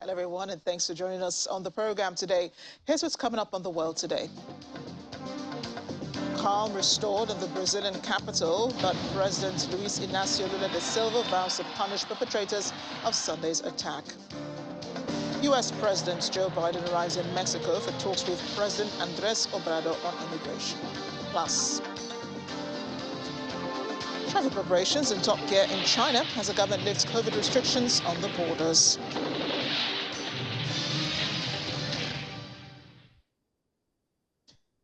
Hello, everyone, and thanks for joining us on the program today. Here's what's coming up on the world today. Calm restored in the Brazilian capital, but President Luiz Inácio Lula da Silva vows to punish perpetrators of Sunday's attack. U.S. President Joe Biden arrives in Mexico for talks with President Andrés Obrador on immigration. Plus, travel preparations in top gear in China as the government lifts COVID restrictions on the borders.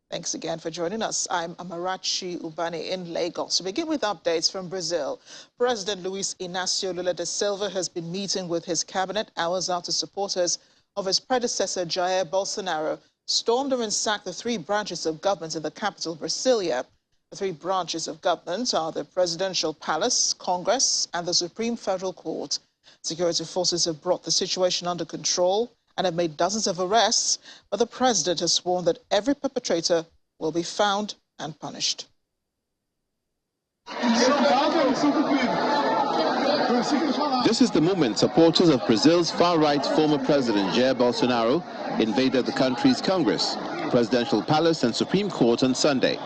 Thanks again for joining us. I'm Amarachi Ubani in Lagos. To begin with updates from Brazil, President Luiz Inácio Lula da Silva has been meeting with his cabinet hours after supporters of his predecessor Jair Bolsonaro stormed and sacked the three branches of government in the capital, Brasilia. The three branches of government are the Presidential Palace, Congress, and the Supreme Federal Court. Security forces have brought the situation under control and have made dozens of arrests, but the president has sworn that every perpetrator will be found and punished. This is the moment supporters of Brazil's far-right former president Jair Bolsonaro invaded the country's Congress, Presidential Palace and Supreme Court on Sunday.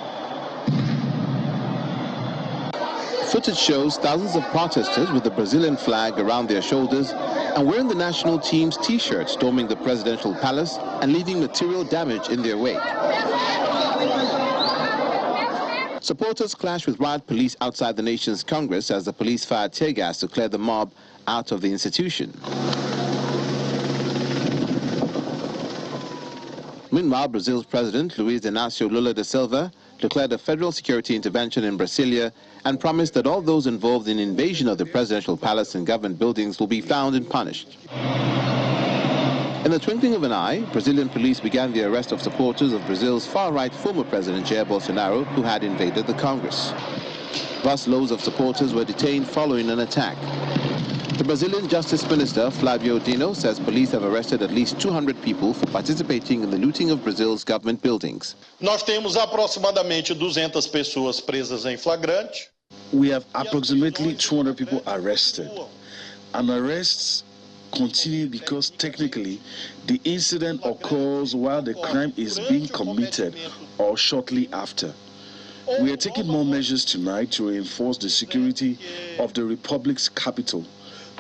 Footage shows thousands of protesters with the Brazilian flag around their shoulders and wearing the national team's T-shirt storming the presidential palace and leaving material damage in their wake. Supporters clashed with riot police outside the nation's Congress as the police fired tear gas to clear the mob out of the institution. Meanwhile, Brazil's President Luiz Inácio Lula da Silva declared a federal security intervention in Brasilia and promised that all those involved in invasion of the presidential palace and government buildings will be found and punished. In the twinkling of an eye, Brazilian police began the arrest of supporters of Brazil's far-right former president Jair Bolsonaro, who had invaded the Congress. Thus, loads of supporters were detained following an attack. The Brazilian Justice Minister, Flávio Dino, says police have arrested at least 200 people for participating in the looting of Brazil's government buildings. Nós temos aproximadamente 200 pessoas presas em flagrante. We have approximately 200 people arrested. And arrests continue because technically the incident occurs while the crime is being committed or shortly after. We are taking more measures tonight to reinforce the security of the Republic's capital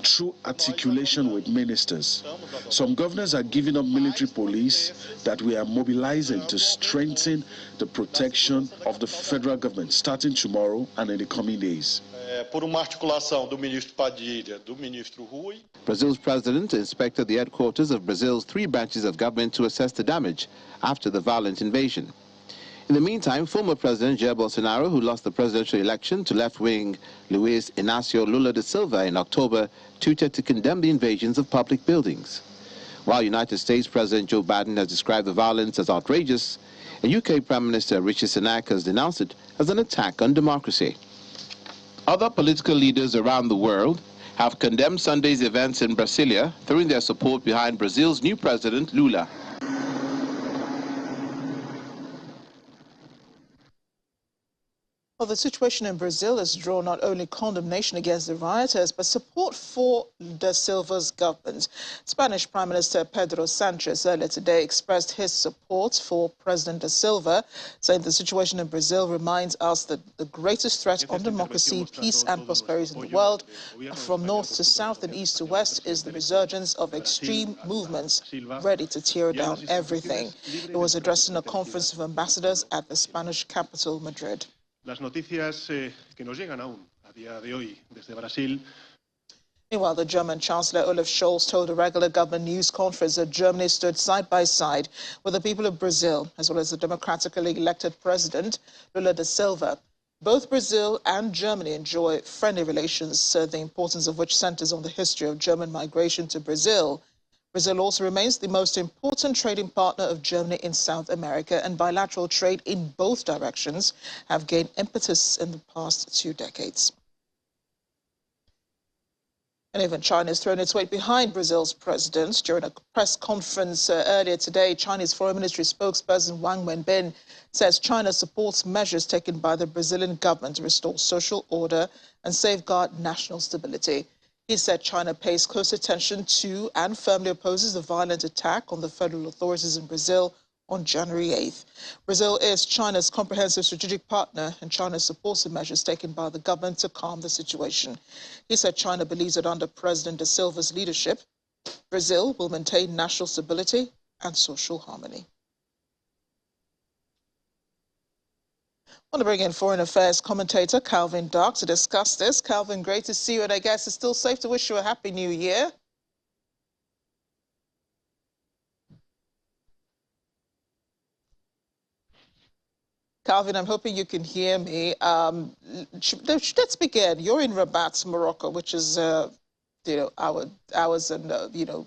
through articulation with ministers. Some governors are giving up military police that we are mobilizing to strengthen the protection of the federal government starting tomorrow and in the coming days. Por uma articulação do ministro Padilha, do ministro Rui. Brazil's president inspected the headquarters of Brazil's three branches of government to assess the damage after the violent invasion. In the meantime, former President Jair Bolsonaro, who lost the presidential election to left-wing Luiz Inácio Lula da Silva in October, tweeted to condemn the invasions of public buildings. While United States President Joe Biden has described the violence as outrageous, a UK Prime Minister Rishi Sunak has denounced it as an attack on democracy. Other political leaders around the world have condemned Sunday's events in Brasilia, throwing their support behind Brazil's new president, Lula. Well, the situation in Brazil has drawn not only condemnation against the rioters, but support for da Silva's government. Spanish Prime Minister Pedro Sanchez earlier today expressed his support for President da Silva, saying the situation in Brazil reminds us that the greatest threat on democracy, peace and prosperity in the world, from north to south and east to west, is the resurgence of extreme movements ready to tear down everything. He was addressing a conference of ambassadors at the Spanish capital, Madrid. Las noticias que nos llegan aún a día de hoy desde Brasil. Meanwhile, the German Chancellor Olaf Scholz told a regular government news conference that Germany stood side by side with the people of Brazil, as well as the democratically elected president, Lula da Silva. Both Brazil and Germany enjoy friendly relations, the importance of which centers on the history of German migration to Brazil. Brazil also remains the most important trading partner of Germany in South America, and bilateral trade in both directions have gained impetus in the past 2 decades. And even China has thrown its weight behind Brazil's president. During a press conference earlier today, Chinese Foreign Ministry spokesperson Wang Wenbin says China supports measures taken by the Brazilian government to restore social order and safeguard national stability. He said China pays close attention to and firmly opposes the violent attack on the federal authorities in Brazil on January 8th. Brazil is China's comprehensive strategic partner, and China supports the measures taken by the government to calm the situation. He said China believes that under President da Silva's leadership, Brazil will maintain national stability and social harmony. I want to bring in foreign affairs commentator Calvin Dark to discuss this. Calvin, great to see you, and I guess it's still safe to wish you a happy new year. Calvin, I'm hoping you can hear me. Let's begin. You're in Rabat, Morocco, which is hours and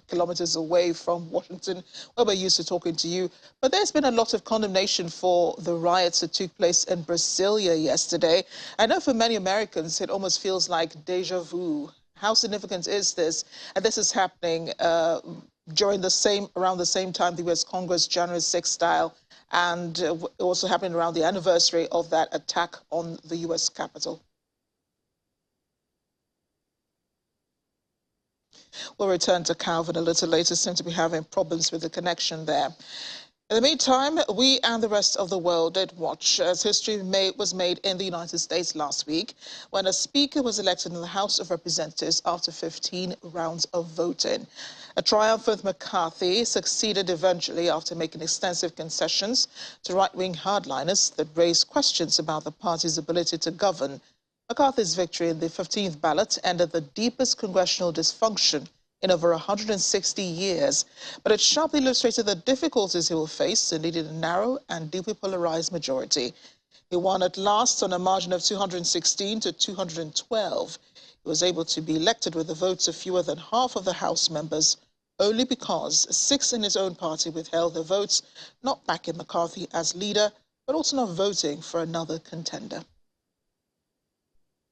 kilometers away from Washington, where we're used to talking to you. But there's been a lot of condemnation for the riots that took place in Brasilia yesterday. I know for many Americans, it almost feels like deja vu. How significant is this? And this is happening around the same time the U.S. Congress, January 6th style, and also happening around the anniversary of that attack on the U.S. Capitol. We'll return to Calvin a little later, seem to be having problems with the connection there. In the meantime, we and the rest of the world did watch as history was made in the United States last week when a speaker was elected in the House of Representatives after 15 rounds of voting. A triumphant McCarthy succeeded eventually after making extensive concessions to right-wing hardliners that raised questions about the party's ability to govern. McCarthy's victory in the 15th ballot ended the deepest congressional dysfunction in over 160 years, but it sharply illustrated the difficulties he will face in leading a narrow and deeply polarized majority. He won at last on a margin of 216 to 212. He was able to be elected with the votes of fewer than half of the House members, only because 6 in his own party withheld their votes, not backing McCarthy as leader, but also not voting for another contender.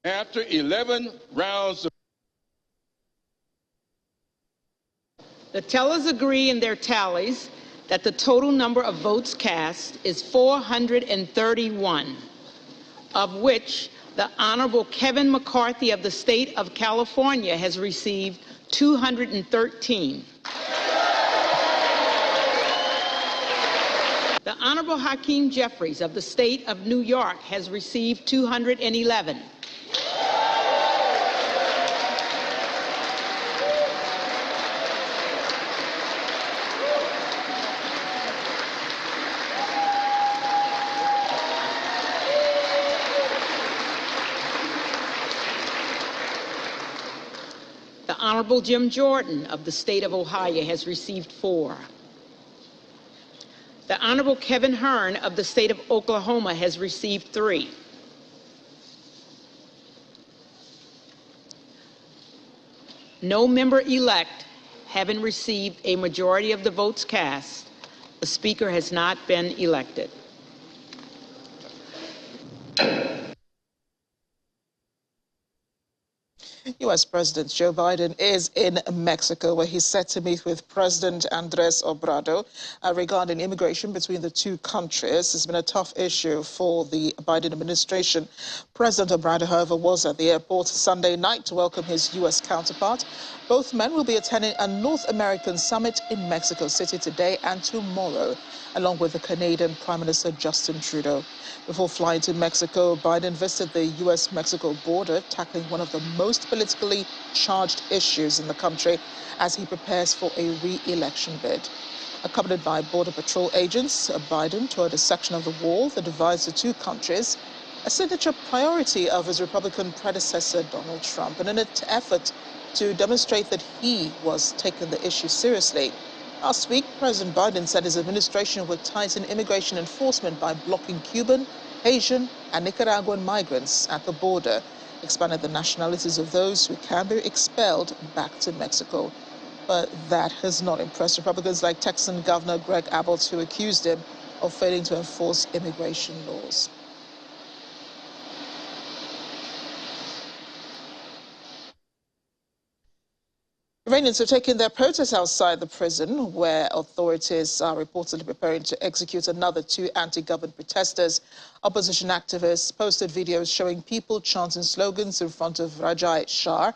After 11 rounds of the tellers agree in their tallies that the total number of votes cast is 431, of which the Honorable Kevin McCarthy of the state of California has received 213. The Honorable Hakeem Jeffries of the state of New York has received 211. The Honorable Jim Jordan of the state of Ohio has received 4. The Honorable Kevin Hern of the state of Oklahoma has received 3. No member-elect having received a majority of the votes cast, the Speaker has not been elected. U.S. President Joe Biden is in Mexico, where he's set to meet with President Andrés Obrador regarding immigration between the two countries. It's been a tough issue for the Biden administration. President Obrador, however, was at the airport Sunday night to welcome his U.S. counterpart. Both men will be attending a North American summit in Mexico City today and tomorrow, along with the Canadian Prime Minister Justin Trudeau. Before flying to Mexico, Biden visited the U.S.-Mexico border, tackling one of the most politically charged issues in the country as he prepares for a re-election bid. Accompanied by Border Patrol agents, Biden toured a section of the wall that divides the two countries, a signature priority of his Republican predecessor, Donald Trump, in an effort to demonstrate that he was taking the issue seriously. Last week, President Biden said his administration would tighten immigration enforcement by blocking Cuban, Haitian, and Nicaraguan migrants at the border, expanded the nationalities of those who can be expelled back to Mexico. But that has not impressed Republicans like Texan Governor Greg Abbott, who accused him of failing to enforce immigration laws. Iranians have taken their protests outside the prison, where authorities are reportedly preparing to execute another 2 anti-government protesters. Opposition activists posted videos showing people chanting slogans in front of Rajai Shah,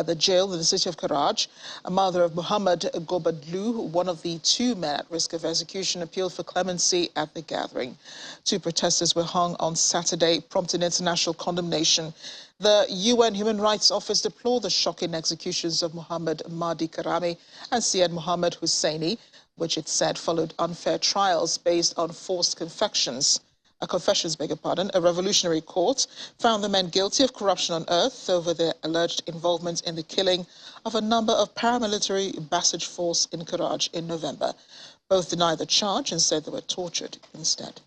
the jail in the city of Karaj. A mother of Muhammad Gobadlu, one of the 2 men at risk of execution, appealed for clemency at the gathering. 2 protesters were hung on Saturday, prompting international condemnation. The UN Human Rights Office deplored the shocking executions of Muhammad Mahdi Karami and Syed Mohammed Husseini, which it said followed unfair trials based on forced confessions. A revolutionary court found the men guilty of corruption on earth over their alleged involvement in the killing of a number of paramilitary Basij force in Karaj in November. Both denied the charge and said they were tortured instead.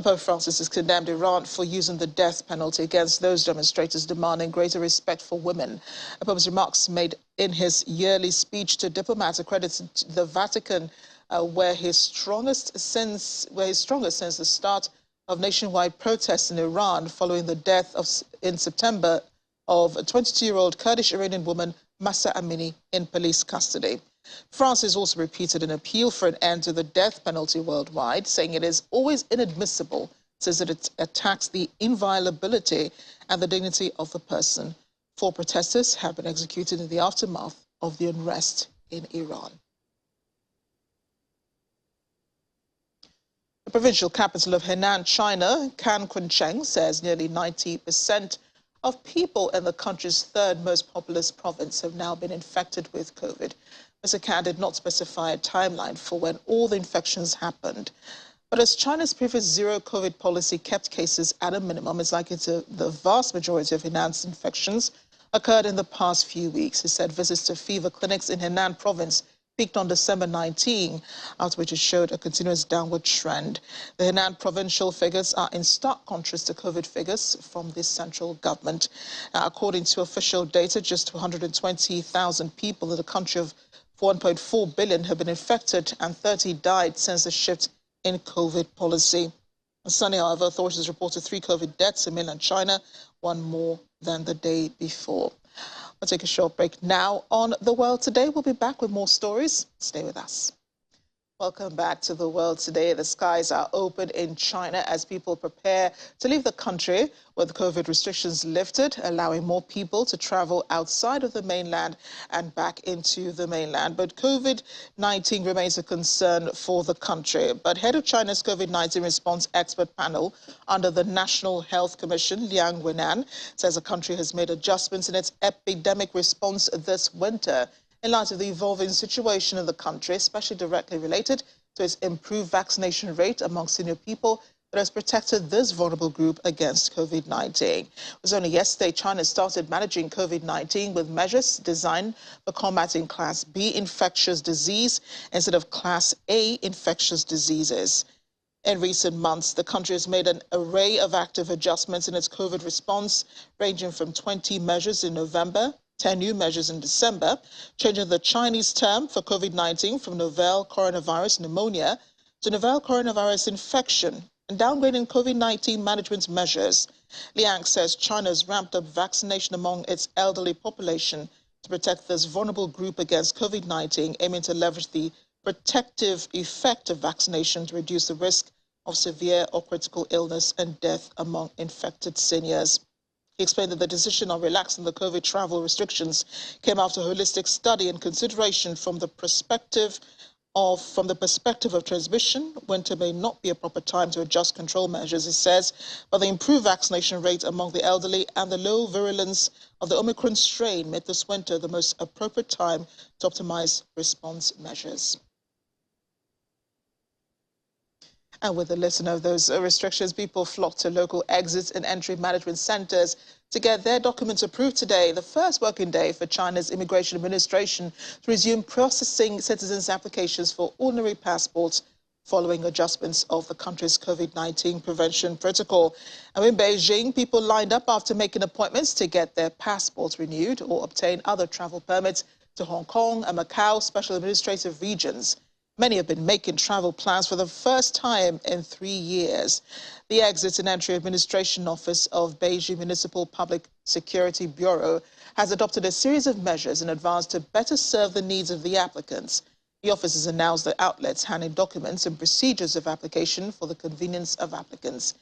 Pope Francis has condemned Iran for using the death penalty against those demonstrators demanding greater respect for women. Pope's remarks made in his yearly speech to diplomats accredited the Vatican, where he's strongest since the start of nationwide protests in Iran following the death in September of a 22-year-old Kurdish Iranian woman, Mahsa Amini, in police custody. Francis also repeated an appeal for an end to the death penalty worldwide, saying it is always inadmissible, says that it attacks the inviolability and the dignity of the person. 4 protesters have been executed in the aftermath of the unrest in Iran. The provincial capital of Henan, China, Kankuncheng, says nearly 90% of people in the country's 3rd most populous province have now been infected with COVID. Mr. Kan did not specify a timeline for when all the infections happened. But as China's previous zero-COVID policy kept cases at a minimum, it's likely the vast majority of Henan's infections occurred in the past few weeks. He said visits to fever clinics in Henan province peaked on December 19, after which it showed a continuous downward trend. The Henan provincial figures are in stark contrast to COVID figures from the central government. According to official data, just 120,000 people in the country of 1.4 billion have been infected and 30 died since the shift in COVID policy. On Sunday, however, authorities reported 3 COVID deaths in mainland China, 1 more than the day before. We'll take a short break now on The World Today. We'll be back with more stories. Stay with us. Welcome back to The World Today. The skies are open in China as people prepare to leave the country with COVID restrictions lifted, allowing more people to travel outside of the mainland and back into the mainland. But COVID-19 remains a concern for the country. But head of China's COVID-19 response expert panel under the National Health Commission, Liang Wenan, says the country has made adjustments in its epidemic response this winter in light of the evolving situation in the country, especially directly related to its improved vaccination rate among senior people that has protected this vulnerable group against COVID-19. It was only yesterday China started managing COVID-19 with measures designed for combating Class B infectious disease instead of Class A infectious diseases. In recent months, the country has made an array of active adjustments in its COVID response, ranging from 20 measures in November, 10 new measures in December, changing the Chinese term for COVID-19 from novel coronavirus pneumonia to novel coronavirus infection, and downgrading COVID-19 management measures. Liang says China has ramped up vaccination among its elderly population to protect this vulnerable group against COVID-19, aiming to leverage the protective effect of vaccination to reduce the risk of severe or critical illness and death among infected seniors. He explained that the decision on relaxing the COVID travel restrictions came after a holistic study and consideration from the perspective of transmission. Winter may not be a proper time to adjust control measures, he says, but the improved vaccination rate among the elderly and the low virulence of the Omicron strain made this winter the most appropriate time to optimize response measures. And with the lifting of those restrictions, people flocked to local exit and entry management centers to get their documents approved today, the first working day for China's Immigration Administration to resume processing citizens' applications for ordinary passports following adjustments of the country's COVID-19 prevention protocol. And in Beijing, people lined up after making appointments to get their passports renewed or obtain other travel permits to Hong Kong and Macau special administrative regions. Many have been making travel plans for the first time in 3 years. The Exit and Entry Administration Office of Beijing Municipal Public Security Bureau has adopted a series of measures in advance to better serve the needs of the applicants. The office has announced that outlets handling documents and procedures of application for the convenience of applicants.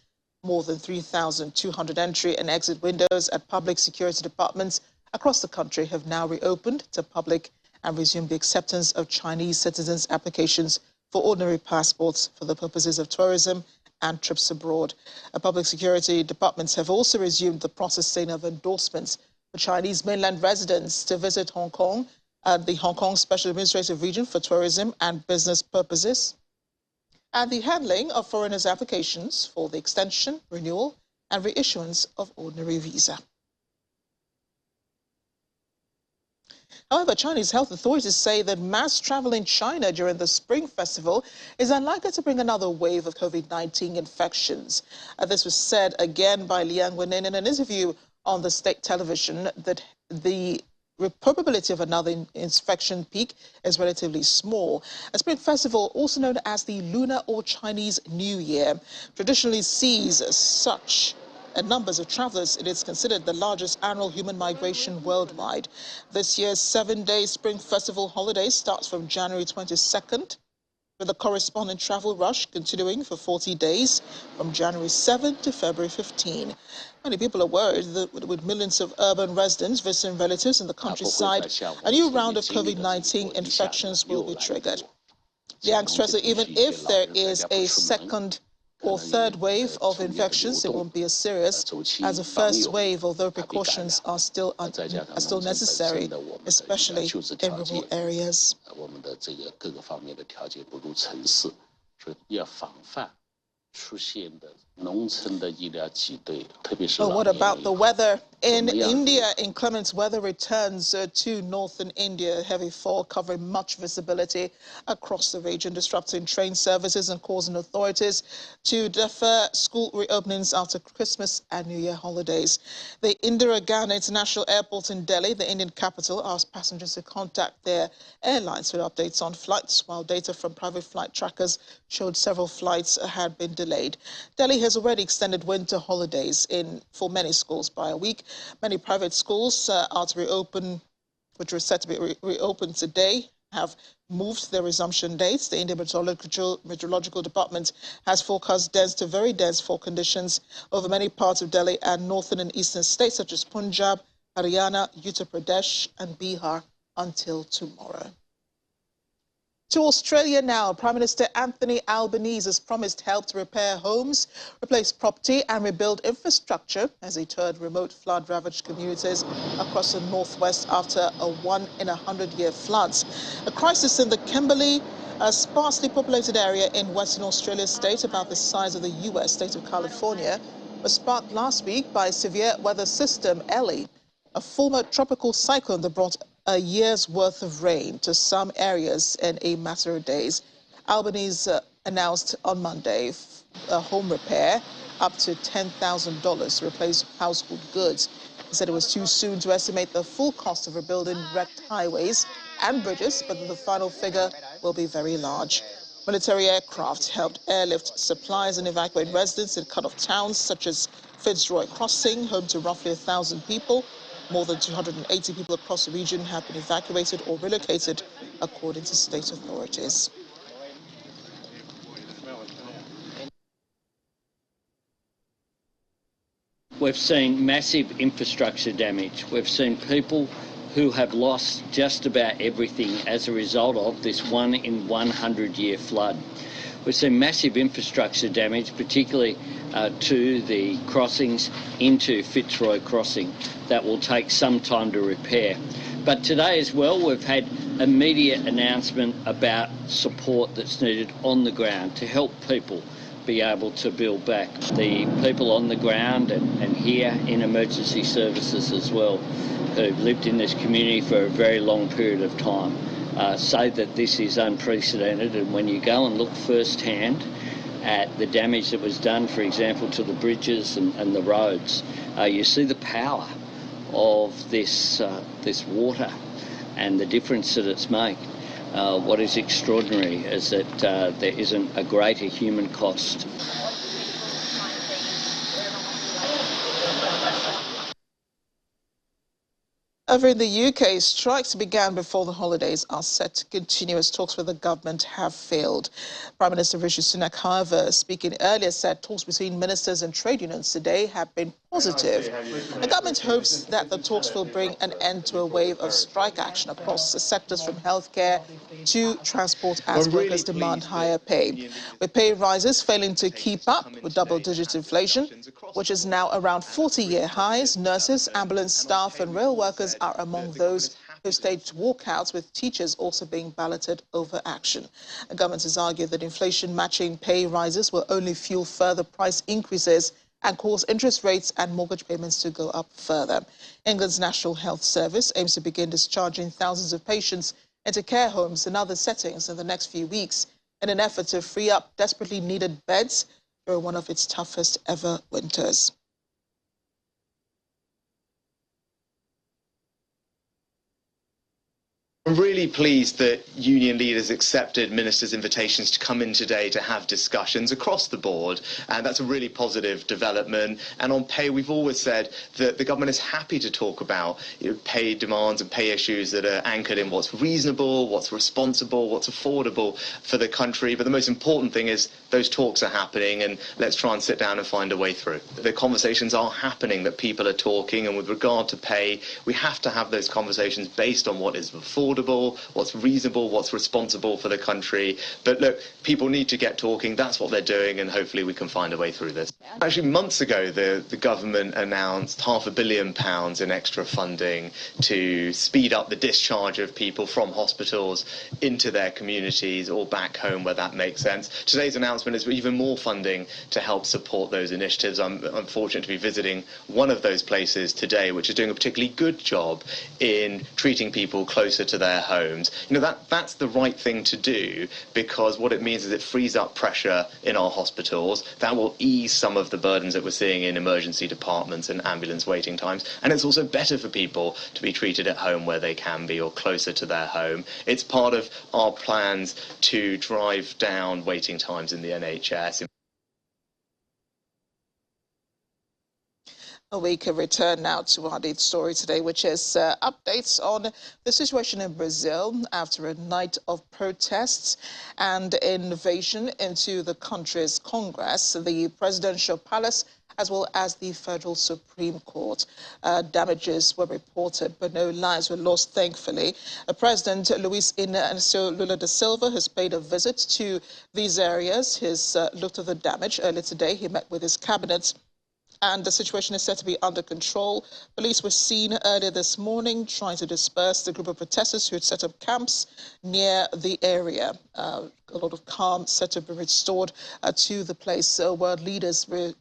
More than 3,200 entry and exit windows at public security departments across the country have now reopened to public and resumed the acceptance of Chinese citizens' applications for ordinary passports for the purposes of tourism and trips abroad. Public security departments have also resumed the processing of endorsements for Chinese mainland residents to visit Hong Kong, the Hong Kong Special Administrative Region for tourism and business purposes, and the handling of foreigners' applications for the extension, renewal, and reissuance of ordinary visa. However, Chinese health authorities say that mass travel in China during the Spring Festival is unlikely to bring another wave of COVID-19 infections. This was said again by Liang Wenin in an interview on the state television, that the probability of another infection peak is relatively small. A Spring Festival, also known as the Lunar or Chinese New Year, traditionally sees such numbers of travelers. It is considered the largest annual human migration worldwide. This year's 7-day Spring Festival holiday starts from January 22nd, with a corresponding travel rush continuing for 40 days from January 7 to February 15. Many people are worried that with millions of urban residents visiting relatives in the countryside, a new round of COVID-19 infections will be triggered. Liang stressed that even if there is a second or third wave of infections, it won't be as serious as the first wave, although precautions are still necessary, especially in rural areas. Well, what about the weather in India? Inclement weather returns to northern India. Heavy fog covering much visibility across the region, disrupting train services and causing authorities to defer school reopenings after Christmas and New Year holidays. The Indira Gandhi International Airport in Delhi, the Indian capital, asked passengers to contact their airlines for updates on flights, while data from private flight trackers showed several flights had been delayed. Delhi has already extended winter holidays for many schools by a week. Many private schools are to reopen, which are set to be reopened today, have moved their resumption dates. The Indian Meteorological Department has forecast dense to very dense fog conditions over many parts of Delhi and northern and eastern states such as Punjab, Haryana, Uttar Pradesh and Bihar until tomorrow. To Australia now, Prime Minister Anthony Albanese has promised help to repair homes, replace property and rebuild infrastructure as he toured remote flood-ravaged communities across the northwest after a 1-in-100-year floods. A crisis in the Kimberley, a sparsely populated area in Western Australia's state, about the size of the U.S. state of California, was sparked last week by severe weather system Ellie, a former tropical cyclone that brought a year's worth of rain to some areas in a matter of days. Albanese announced on Monday a home repair up to $10,000 to replace household goods. He said it was too soon to estimate the full cost of rebuilding wrecked highways and bridges, but the final figure will be very large. Military aircraft helped airlift supplies and evacuate residents in cut-off towns such as Fitzroy Crossing, home to roughly 1,000 people. More than 280 people across the region have been evacuated or relocated, according to state authorities. We've seen massive infrastructure damage. We've seen people who have lost just about everything as a result of this 1-in-100-year flood. We've seen massive infrastructure damage, particularly to the crossings into Fitzroy Crossing. That will take some time to repair. But today as well, we've had immediate announcement about support that's needed on the ground to help people be able to build back. The people on the ground and here in emergency services as well, who've lived in this community for a very long period of time, say that this is unprecedented. And when you go and look firsthand at the damage that was done, for example, to the bridges and the roads, you see the power of this water and the difference that it's made. What is extraordinary is that there isn't a greater human cost. Over in the UK, strikes began before the holidays are set to continue as talks with the government have failed. Prime Minister Rishi Sunak, however, speaking earlier, said talks between ministers and trade unions today have been positive. The government hopes that the talks will bring an end to a wave of strike action across the sectors from healthcare to transport as workers demand higher pay. With pay rises failing to keep up with double-digit inflation, which is now around 40-year highs, nurses, ambulance staff and rail workers are among those who staged walkouts, with teachers also being balloted over action. The government has argued that inflation-matching pay rises will only fuel further price increases and cause interest rates and mortgage payments to go up further. England's National Health Service aims to begin discharging thousands of patients into care homes and other settings in the next few weeks in an effort to free up desperately needed beds during one of its toughest ever winters. I'm really pleased that union leaders accepted ministers' invitations to come in today to have discussions across the board, and that's a really positive development. And on pay, we've always said that the government is happy to talk about pay demands and pay issues that are anchored in what's reasonable, what's responsible, what's affordable for the country. But the most important thing is those talks are happening, and let's try and sit down and find a way through. The conversations are happening, that people are talking, and with regard to pay, we have to have those conversations based on what is affordable, what's reasonable, what's responsible for the country. But look, people need to get talking. That's what they're doing, and hopefully we can find a way through this. Actually, months ago, the government announced £500 million in extra funding to speed up the discharge of people from hospitals into their communities or back home where that makes sense. Today's announcement is even more funding to help support those initiatives. I'm fortunate to be visiting one of those places today, which is doing a particularly good job in treating people closer to their homes. You know, that's the right thing to do, because what it means is it frees up pressure in our hospitals. That will ease some of the burdens that we're seeing in emergency departments and ambulance waiting times. And it's also better for people to be treated at home where they can be, or closer to their home. It's part of our plans to drive down waiting times in the NHS. We can return now to our lead story today, which is updates on the situation in Brazil after a night of protests and invasion into the country's Congress, the presidential palace, as well as the federal Supreme Court. Damages were reported, but no lives were lost, thankfully. President Luis Inacio Lula da Silva has paid a visit to these areas. He's looked at the damage. Earlier today, he met with his cabinet, and the situation is said to be under control. Police were seen earlier this morning trying to disperse the group of protesters who had set up camps near the area. A lot of calm said to be restored to the place. World leaders were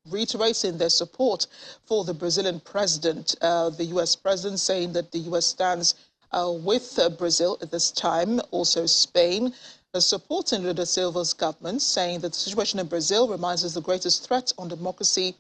reiterating their support for the Brazilian president. The U.S. president saying that the U.S. stands with Brazil at this time. Also Spain supporting Lula da Silva's government, saying that the situation in Brazil reminds us the greatest threat on democracy,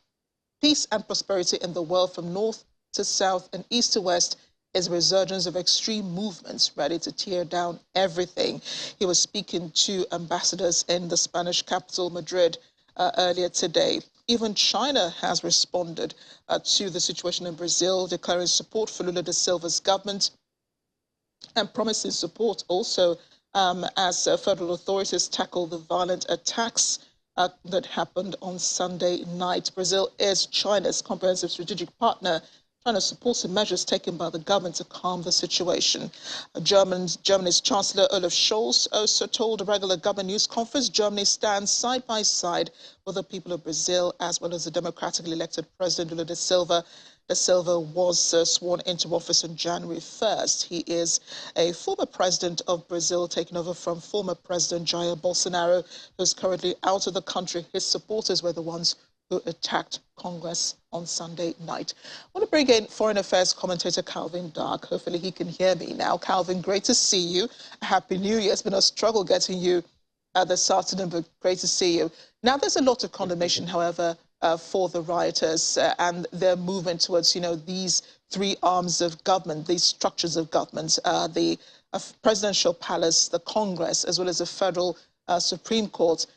peace and prosperity in the world from north to south and east to west is a resurgence of extreme movements ready to tear down everything. He was speaking to ambassadors in the Spanish capital, Madrid, earlier today. Even China has responded to the situation in Brazil, declaring support for Lula da Silva's government and promising support also as federal authorities tackle the violent attacks that happened on Sunday night. Brazil is China's comprehensive strategic partner. China supports the measures taken by the government to calm the situation. Germany's Chancellor Olaf Scholz also told a regular government news conference Germany stands side by side with the people of Brazil, as well as the democratically elected President Lula da Silva. Da Silva was sworn into office on January 1st. He is a former president of Brazil, taking over from former President Jair Bolsonaro, who is currently out of the country. His supporters were the ones who attacked Congress on Sunday night. I want to bring in Foreign Affairs commentator Calvin Dark. Hopefully he can hear me now. Calvin, great to see you. Happy New Year. It's been a struggle getting you this afternoon, but great to see you. Now, there's a lot of condemnation, however, for the rioters and their movement towards, these three arms of government, these structures of government, the presidential palace, the Congress, as well as the federal Supreme Court.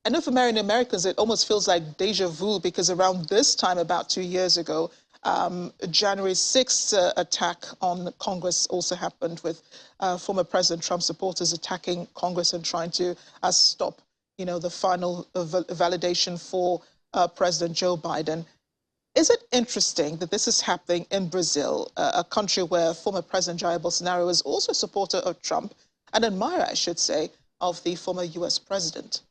I know for many Americans, it almost feels like deja vu, because around this time, about 2 years ago, January 6th attack on Congress also happened with former President Trump supporters attacking Congress and trying to stop, the final validation for President Joe Biden. Is it interesting that this is happening in Brazil, a country where former President Jair Bolsonaro is also a supporter of Trump, an admirer, I should say, of the former U.S. president?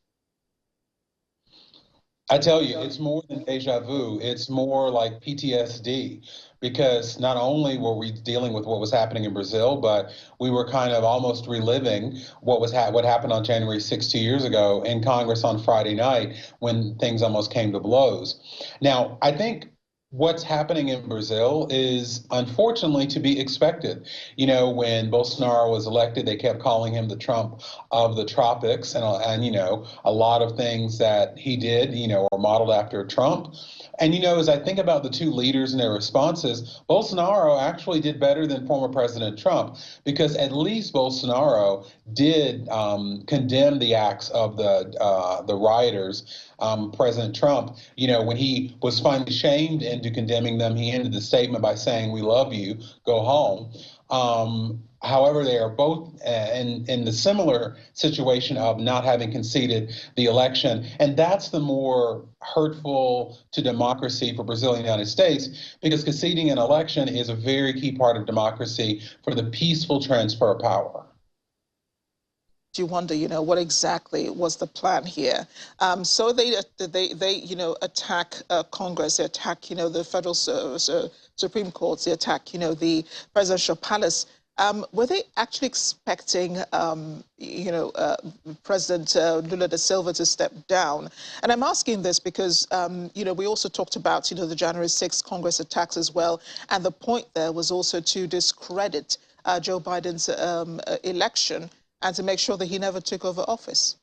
I tell you, it's more than deja vu. It's more like PTSD, because not only were we dealing with what was happening in Brazil, but we were kind of almost reliving what happened on January 6, 2 years ago in Congress on Friday night when things almost came to blows. Now, I think what's happening in Brazil is unfortunately to be expected. When Bolsonaro was elected, they kept calling him the Trump of the tropics, and a lot of things that he did, are modeled after Trump. And, as I think about the two leaders and their responses, Bolsonaro actually did better than former President Trump, because at least Bolsonaro did condemn the acts of the rioters. President Trump, when he was finally shamed into condemning them, he ended the statement by saying, "We love you, go home." However, they are both in the similar situation of not having conceded the election. And that's the more hurtful to democracy for Brazil and the United States, because conceding an election is a very key part of democracy for the peaceful transfer of power. You wonder, what exactly was the plan here? So they attack Congress, they attack, the Federal Supreme Court, they attack, the presidential palace. Were they actually expecting, President Lula da Silva to step down? And I'm asking this because, we also talked about, the January 6th Congress attacks as well. And the point there was also to discredit Joe Biden's election and to make sure that he never took over office.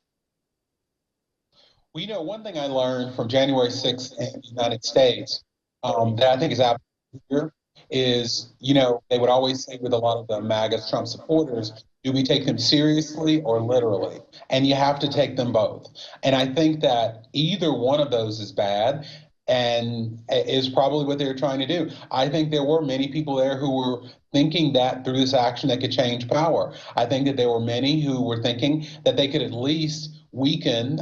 Well, one thing I learned from January 6th in the United States that I think is absolutely clear is, they would always say with a lot of the MAGA Trump supporters, do we take them seriously or literally? And you have to take them both. And I think that either one of those is bad, and is probably what they're trying to do. I think there were many people there who were thinking that through this action they could change power. I think that there were many who were thinking that they could at least weaken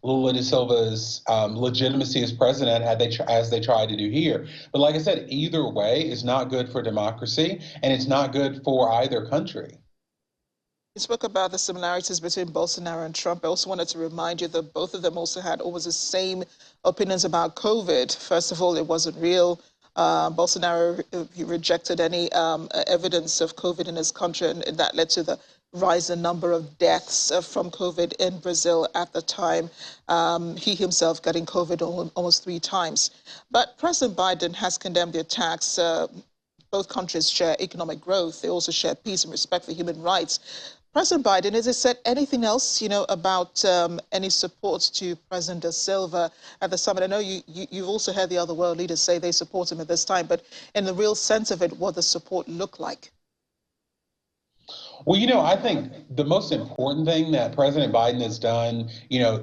Lula da Silva's legitimacy as president as they tried to do here. But like I said, either way is not good for democracy, and it's not good for either country. You spoke about the similarities between Bolsonaro and Trump. I also wanted to remind you that both of them also had almost the same opinions about COVID. First of all, it wasn't real. Bolsonaro, he rejected any evidence of COVID in his country, and that led to the rise in number of deaths from COVID in Brazil at the time. He himself getting COVID almost 3 times. But President Biden has condemned the attacks. Both countries share economic growth. They also share peace and respect for human rights. President Biden, has he said anything else, about any support to President da Silva at the summit? I know you've also heard the other world leaders say they support him at this time, but in the real sense of it, what does support look like? Well, I think the most important thing that President Biden has done,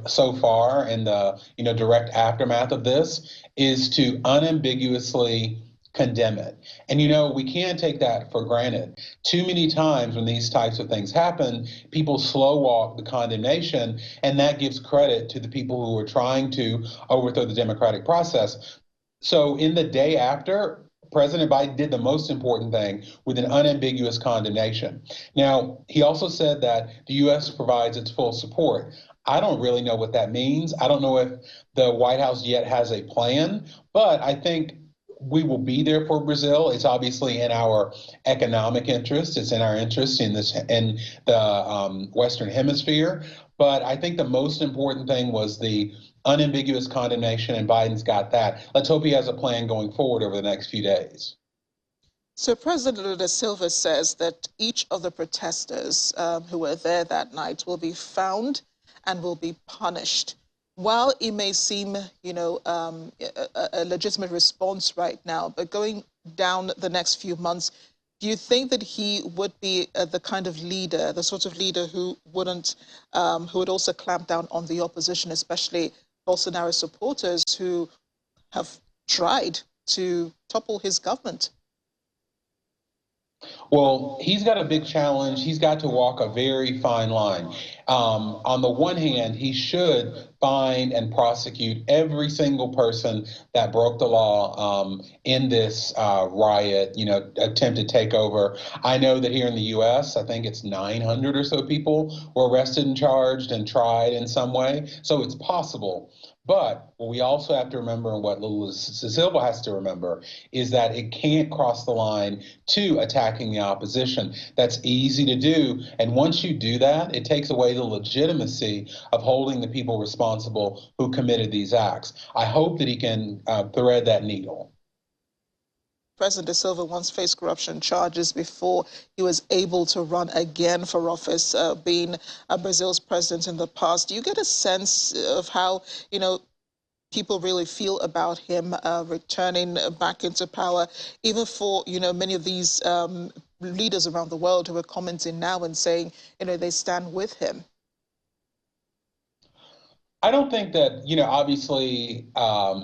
so far in the, direct aftermath of this is to unambiguously condemn it. And, we can't take that for granted. Too many times when these types of things happen, people slow walk the condemnation, and that gives credit to the people who are trying to overthrow the democratic process. So in the day after, President Biden did the most important thing with an unambiguous condemnation. Now, he also said that the U.S. provides its full support. I don't really know what that means. I don't know if the White House yet has a plan, but I think we will be there for Brazil. It's obviously in our economic interest. It's in our interest in the Western Hemisphere. But I think the most important thing was the unambiguous condemnation, and Biden's got that. Let's hope he has a plan going forward over the next few days. So President Lula da Silva says that each of the protesters who were there that night will be found and will be punished. While it may seem, a legitimate response right now, but going down the next few months, do you think that he would be the kind of leader, the sort of leader who would also clamp down on the opposition, especially Bolsonaro supporters who have tried to topple his government? Well, he's got a big challenge. He's got to walk a very fine line. On the one hand, he should find and prosecute every single person that broke the law in this riot, attempted takeover. I know that here in the U.S., I think it's 900 or so people were arrested and charged and tried in some way. So it's possible. But what we also have to remember, and what Lula Silva has to remember, is that it can't cross the line to attacking the opposition. That's easy to do. And once you do that, it takes away the legitimacy of holding the people responsible who committed these acts. I hope that he can thread that needle. President Silva once faced corruption charges before he was able to run again for office, being Brazil's president in the past. Do you get a sense of how, people really feel about him returning back into power, even for, many of these leaders around the world who are commenting now and saying, they stand with him? I don't think that, obviously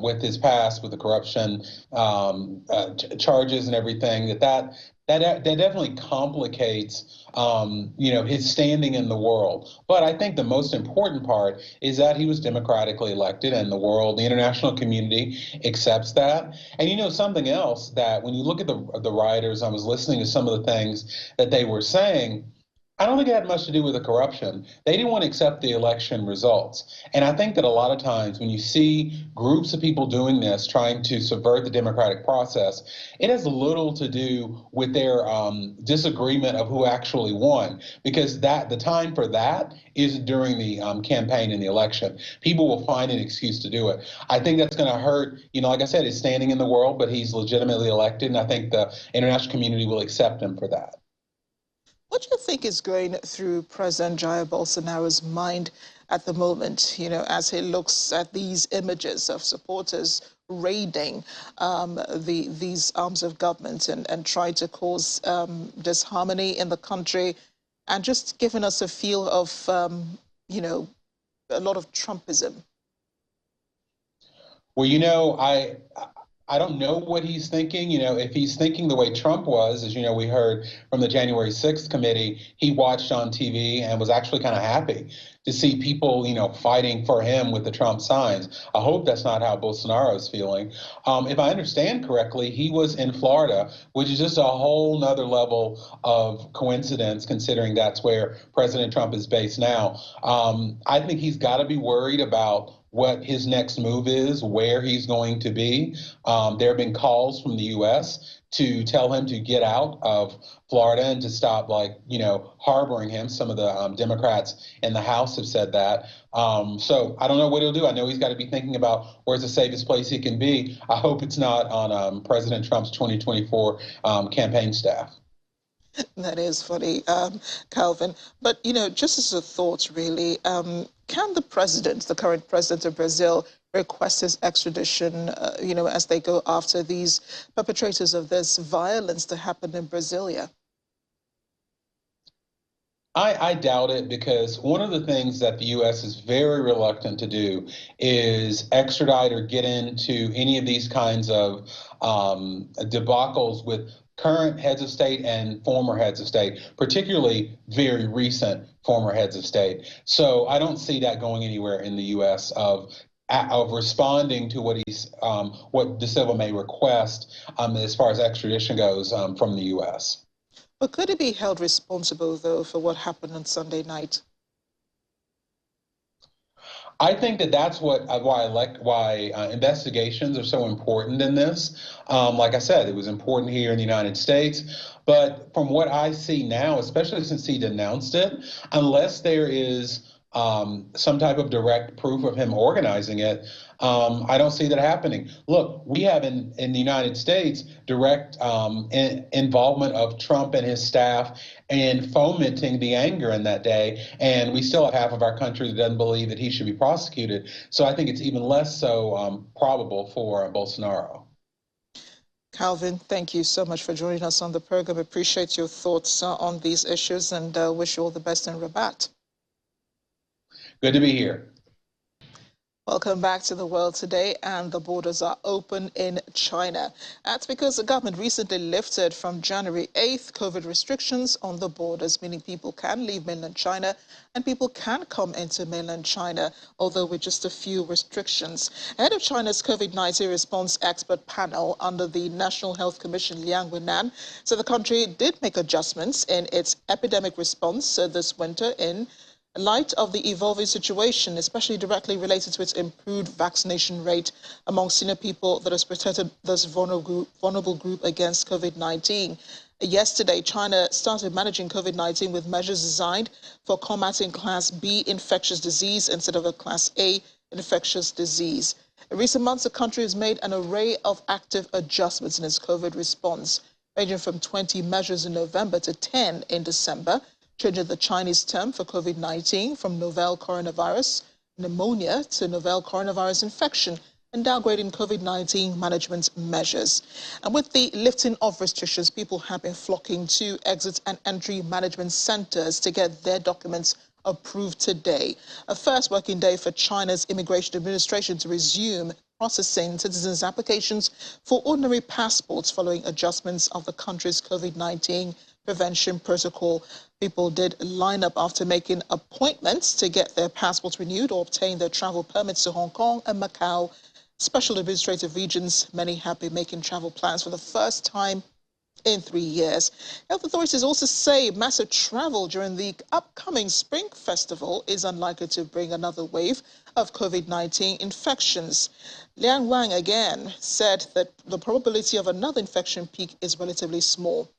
with his past, with the corruption charges and everything, that definitely complicates, his standing in the world. But I think the most important part is that he was democratically elected, and the international community accepts that. And something else, that when you look at the rioters, I was listening to some of the things that they were saying. I don't think it had much to do with the corruption. They didn't want to accept the election results. And I think that a lot of times when you see groups of people doing this, trying to subvert the democratic process, it has little to do with their disagreement of who actually won, because the time for that is during the campaign and the election. People will find an excuse to do it. I think that's going to hurt, like I said, his standing in the world, but he's legitimately elected, and I think the international community will accept him for that. What do you think is going through President Jair Bolsonaro's mind at the moment, as he looks at these images of supporters raiding these arms of government and trying to cause disharmony in the country, and just giving us a feel of, a lot of Trumpism? Well, I don't know what he's thinking. If he's thinking the way Trump was, as we heard from the January 6th committee, he watched on TV and was actually kind of happy to see people, fighting for him with the Trump signs. I hope that's not how Bolsonaro is feeling. If I understand correctly, he was in Florida, which is just a whole nother level of coincidence, considering that's where President Trump is based now. I think he's got to be worried about what his next move is, where he's going to be. There have been calls from the U.S. to tell him to get out of Florida and to stop, harboring him. Some of the Democrats in the House have said that. So I don't know what he'll do. I know he's got to be thinking about where's the safest place he can be. I hope it's not on President Trump's 2024 campaign staff. That is funny, Calvin. But, just as a thought, really, can the current president of Brazil, request his extradition, as they go after these perpetrators of this violence that happened in Brasilia? I doubt it, because one of the things that the U.S. is very reluctant to do is extradite or get into any of these kinds of debacles with current heads of state and former heads of state, particularly very recent former heads of state. So I don't see that going anywhere in the U.S. of responding to what De Silva may request as far as extradition goes from the U.S. But could he be held responsible, though, for what happened on Sunday night? I think that's why investigations are so important in this. Like I said, it was important here in the United States. But from what I see now, especially since he denounced it, unless there is some type of direct proof of him organizing it, I don't see that happening. Look, we have in the United States direct involvement of Trump and his staff in fomenting the anger in that day, and we still have half of our country that doesn't believe that he should be prosecuted. So I think it's even less so probable for Bolsonaro. Calvin, thank you so much for joining us on the program. Appreciate your thoughts on these issues, and wish you all the best in Rabat. Good to be here. Welcome back to the world today, and the borders are open in China. That's because the government recently lifted from January 8th COVID restrictions on the borders, meaning people can leave mainland China and people can come into mainland China, although with just a few restrictions. Ahead of China's COVID-19 response expert panel under the National Health Commission, Liang Wenan said the country did make adjustments in its epidemic response this winter in light of the evolving situation, especially directly related to its improved vaccination rate among senior people that has protected this vulnerable group against COVID-19. Yesterday, China started managing COVID-19 with measures designed for combating Class B infectious disease instead of a Class A infectious disease. In recent months, the country has made an array of active adjustments in its COVID response, ranging from 20 measures in November to 10 in December, changing the Chinese term for COVID-19 from novel coronavirus pneumonia to novel coronavirus infection, and downgrading COVID-19 management measures. And with the lifting of restrictions, people have been flocking to exit and entry management centers to get their documents approved today. A first working day for China's Immigration Administration to resume processing citizens' applications for ordinary passports following adjustments of the country's COVID-19 prevention protocol. People did line up after making appointments to get their passports renewed or obtain their travel permits to Hong Kong and Macau, special administrative regions. Many have been making travel plans for the first time in 3 years. Health authorities also say massive travel during the upcoming Spring Festival is unlikely to bring another wave of COVID-19 infections. Liang Wang again said that the probability of another infection peak is relatively small.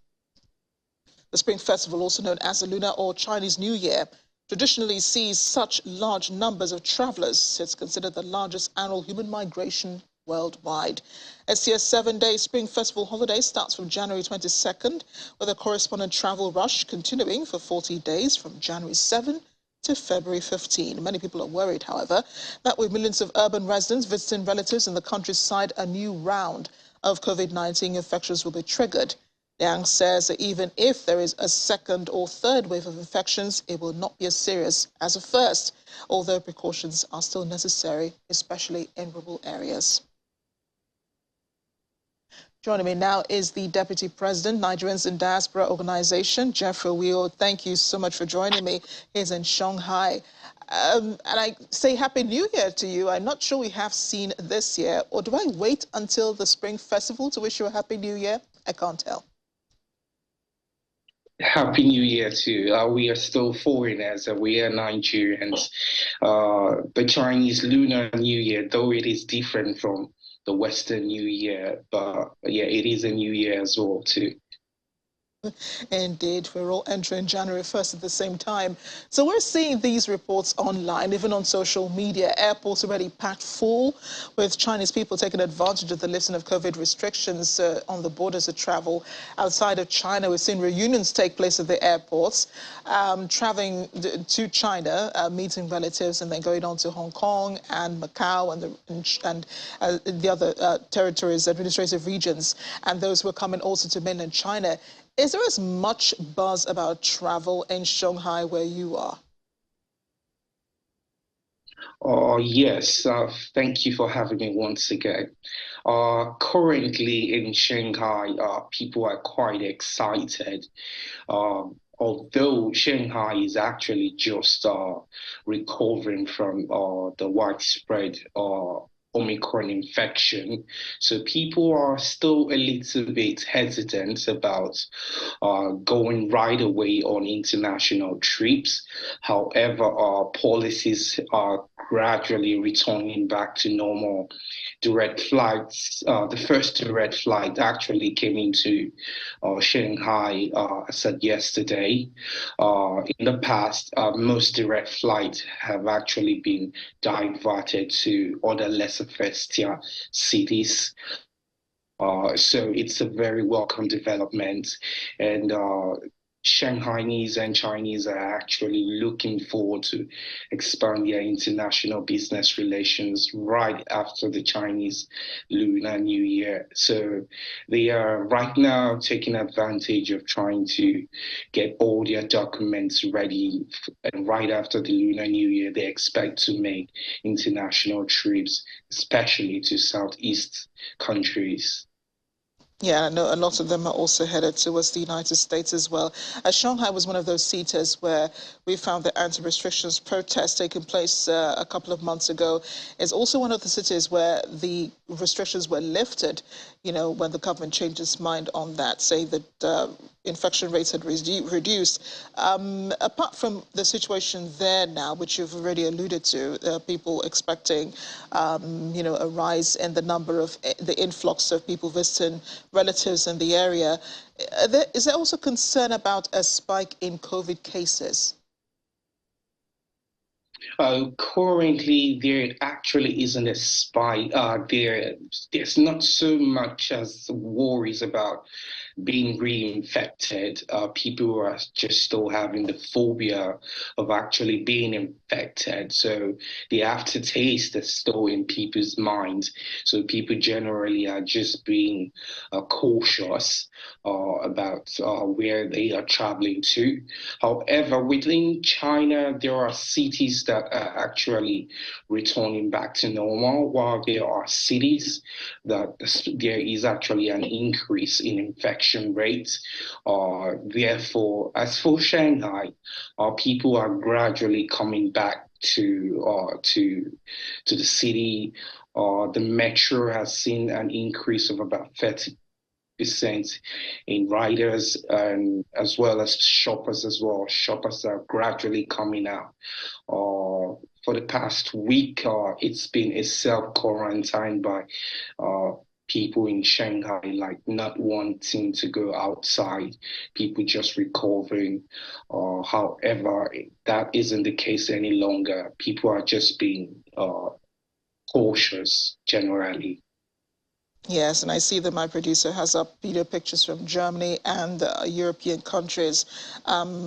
The Spring Festival, also known as the Lunar or Chinese New Year, traditionally sees such large numbers of travelers. It's considered the largest annual human migration worldwide. This year's 7-day Spring Festival holiday starts from January 22nd, with a corresponding travel rush continuing for 40 days from January 7 to February 15. Many people are worried, however, that with millions of urban residents visiting relatives in the countryside, a new round of COVID-19 infections will be triggered. Liang says that even if there is a second or third wave of infections, it will not be as serious as the first, although precautions are still necessary, especially in rural areas. Joining me now is the Deputy President, Nigerians in Diaspora Organization, Jeffrey Wheel. Thank you so much for joining me. He's in Shanghai. And I say Happy New Year to you. I'm not sure we have seen this year, or do I wait until the Spring Festival to wish you a Happy New Year? I can't tell. Happy New Year too. We are still foreigners and we are Nigerians. The Chinese Lunar New Year, though it is different from the Western New Year, but yeah, it is a new year as well too. Indeed, we're all entering January 1st at the same time. So we're seeing these reports online, even on social media. Airports already packed full, with Chinese people taking advantage of the lifting of COVID restrictions on the borders of travel. Outside of China, we've seen reunions take place at the airports, traveling to China, meeting relatives, and then going on to Hong Kong and Macau and the other territories, administrative regions, and those who are coming also to mainland China. Is there as much buzz about travel in Shanghai where you are? Yes, thank you for having me once again. Currently in Shanghai, people are quite excited. Although Shanghai is actually just recovering from the widespread Omicron infection. So people are still a little bit hesitant about going right away on international trips. However, our policies are gradually returning back to normal. Direct flights, the first direct flight actually came into Shanghai, I said yesterday. In the past, most direct flights have actually been diverted to other lesser first-tier cities. So it's a very welcome development. And Shanghainese and Chinese are actually looking forward to expand their international business relations right after the Chinese Lunar New Year. So they are right now taking advantage of trying to get all their documents ready. And right after the Lunar New Year, they expect to make international trips, especially to Southeast countries. Yeah, I know a lot of them are also headed towards the United States as well. Shanghai was one of those cities where we found the anti-restrictions protests taking place a couple of months ago. It's also one of the cities where the restrictions were lifted, you know, when the government changed its mind on that, saying that infection rates had reduced. Apart from the situation there now, which you've already alluded to, people expecting, you know, a rise in the number of the influx of people visiting relatives in the area. Is there also concern about a spike in COVID cases? Currently, there actually isn't a spike. There's not so much as worries about being reinfected. People are just still having the phobia of actually being infected. So the aftertaste is still in people's minds. So people generally are just being cautious about where they are traveling to. However, within China, there are cities that are actually returning back to normal, while there are cities that there is actually an increase in infection rates. Therefore, as for Shanghai, people are gradually coming back to the city. The metro has seen an increase of about 30% in riders, and as well as shoppers as well. Shoppers are gradually coming out. For the past week, it's been a self-quarantine by people in Shanghai, like not wanting to go outside, people just recovering. However, that isn't the case any longer. People are just being cautious generally. Yes, and I see that my producer has up video pictures from Germany and European countries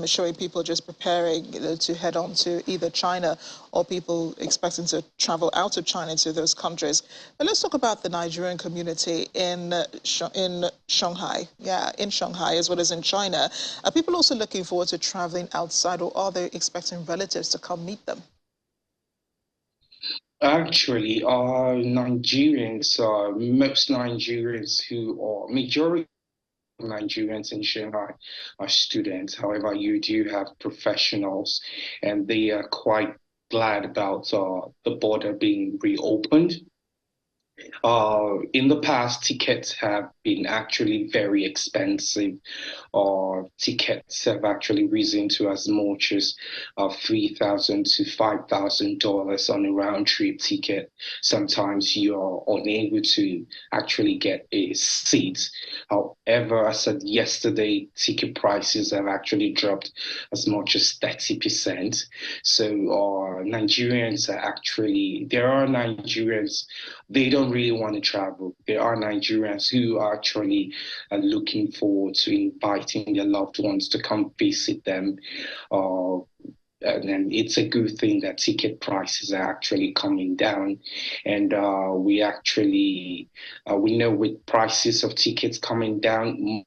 showing people just preparing to head on to either China or people expecting to travel out of China to those countries. But let's talk about the Nigerian community in Shanghai. Yeah, in Shanghai as well as in China. Are people also looking forward to traveling outside, or are they expecting relatives to come meet them? Actually, Nigerians, most Nigerians who are majority of Nigerians in Shanghai are students. However, you do have professionals, and they are quite glad about the border being reopened. In the past, tickets have been actually very expensive. Tickets have actually risen to as much as $3,000 to $5,000 on a round-trip ticket. Sometimes you are unable to actually get a seat. However, as of yesterday, ticket prices have actually dropped as much as 30%. So Nigerians are actually, there are Nigerians, they don't really want to travel. There are Nigerians who are actually looking forward to inviting their loved ones to come visit them. And it's a good thing that ticket prices are actually coming down. And we know with prices of tickets coming down,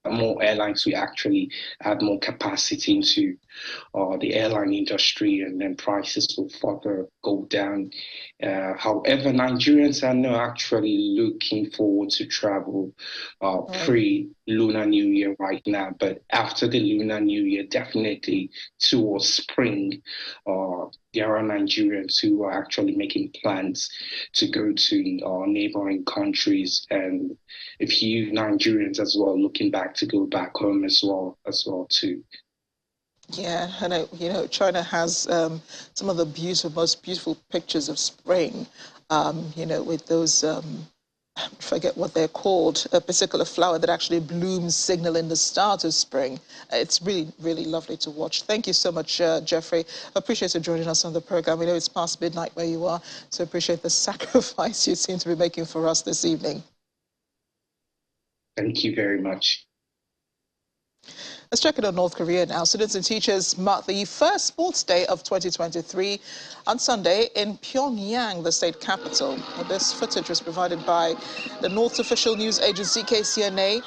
more airlines will actually add more capacity into the airline industry, and then prices will further go down. However, Nigerians are not actually looking forward to travel pre-Lunar New Year right now, but after the Lunar New Year, definitely towards spring, there are Nigerians who are actually making plans to go to neighboring countries, and a few Nigerians as well looking back to go back home as well too. Yeah, and you know, China has some of the most beautiful pictures of spring. You know, with those I forget what they're called, a particular flower that actually blooms, signaling the start of spring. It's really, really lovely to watch. Thank you so much, Jeffrey. Appreciate you joining us on the program. We know it's past midnight where you are, so appreciate the sacrifice you seem to be making for us this evening. Thank you very much. Let's check in on North Korea now. Students and teachers marked the first sports day of 2023 on Sunday in Pyongyang, the state capital. This footage was provided by the North's official news agency, KCNA.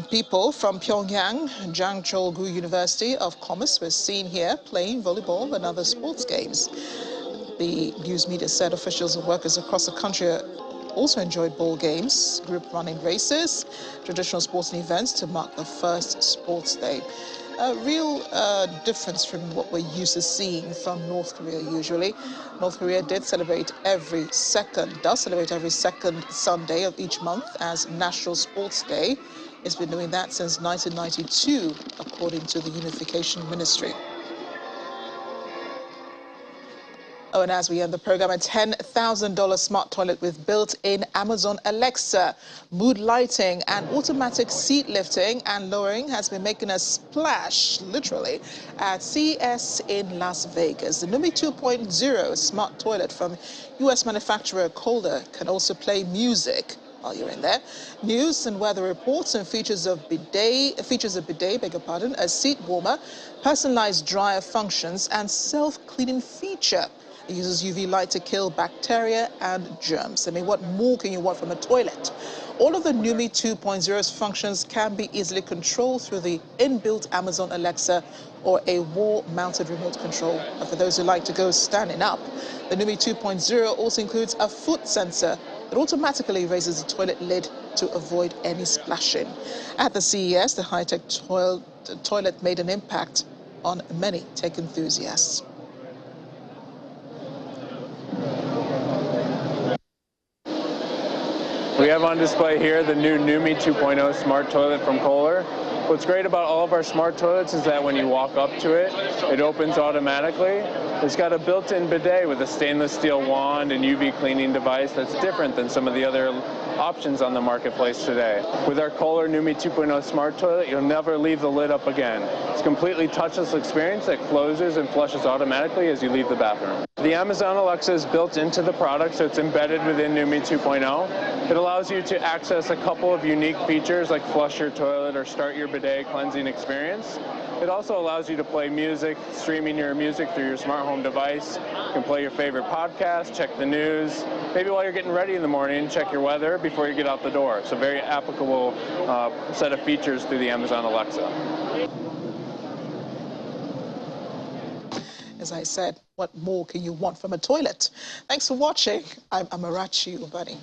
People from Pyongyang, Jangchol-gu University of Commerce were seen here playing volleyball and other sports games. The news media said officials and workers across the country also enjoyed ball games, group running races, traditional sporting events to mark the first sports day. A real difference from what we're used to seeing from North Korea usually. North Korea does celebrate every second Sunday of each month as National Sports Day. It's been doing that since 1992, according to the Unification Ministry. Oh, and as we end the program, a $10,000 smart toilet with built-in Amazon Alexa, mood lighting, and automatic seat lifting and lowering has been making a splash, literally, at CES in Las Vegas. The Numi 2.0 smart toilet from U.S. manufacturer Kohler can also play music while you're in there. News and weather reports and features a bidet, a seat warmer, personalized dryer functions, and self-cleaning feature. It uses UV light to kill bacteria and germs. I mean, what more can you want from a toilet? All of the Numi 2.0's functions can be easily controlled through the inbuilt Amazon Alexa or a wall-mounted remote control. And for those who like to go standing up, the Numi 2.0 also includes a foot sensor that automatically raises the toilet lid to avoid any splashing. At the CES, the high-tech toilet made an impact on many tech enthusiasts. We have on display here the new Numi 2.0 smart toilet from Kohler. What's great about all of our smart toilets is that when you walk up to it, it opens automatically. It's got a built-in bidet with a stainless steel wand and UV cleaning device that's different than some of the other options on the marketplace today. With our Kohler Numi 2.0 smart toilet, you'll never leave the lid up again. It's a completely touchless experience that closes and flushes automatically as you leave the bathroom. The Amazon Alexa is built into the product, so it's embedded within Numi 2.0. It allows you to access a couple of unique features like flush your toilet or start your bidet cleansing experience. It also allows you to play music, streaming your music through your smart home device. You can play your favorite podcast, check the news. Maybe while you're getting ready in the morning, check your weather before you get out the door. It's a very applicable set of features through the Amazon Alexa. As I said, what more can you want from a toilet? Thanks for watching. I'm Amarachi Ubani.